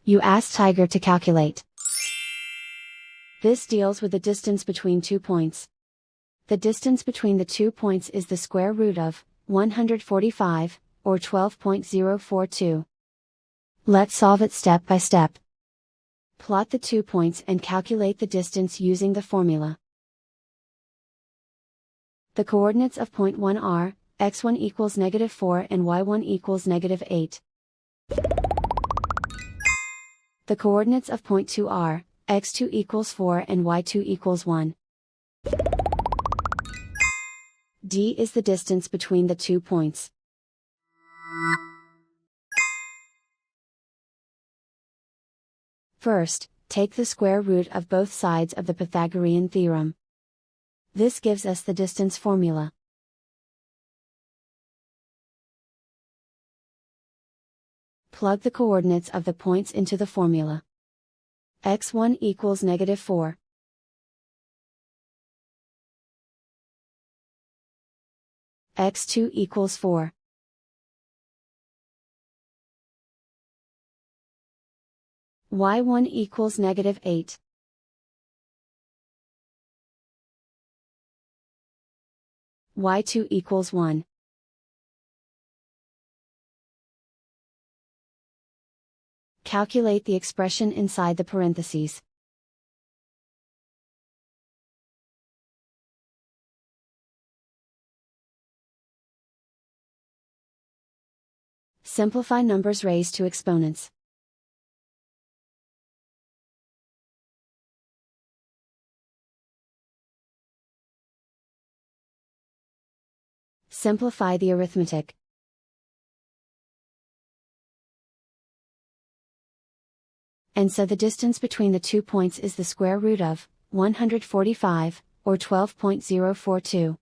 You ask Tiger to calculate. This deals with the distance between 2 points. The distance between the 2 points is the square root of 145, or 12.042. Let's solve it step by step. Plot the 2 points and calculate the distance using the formula. The coordinates of point 1 are, x1 equals -4 and y1 equals -8. The coordinates of point 2 are, x2 equals 4 and y2 equals 1. D is the distance between the 2 points. First, take the square root of both sides of the Pythagorean theorem. This gives us the distance formula. Plug the coordinates of the points into the formula. x1 equals -4. x2 equals 4. y1 equals -8. y2 equals 1. Calculate the expression inside the parentheses. Simplify numbers raised to exponents. Simplify the arithmetic. And so the distance between the 2 points is the square root of 145, or 12.042.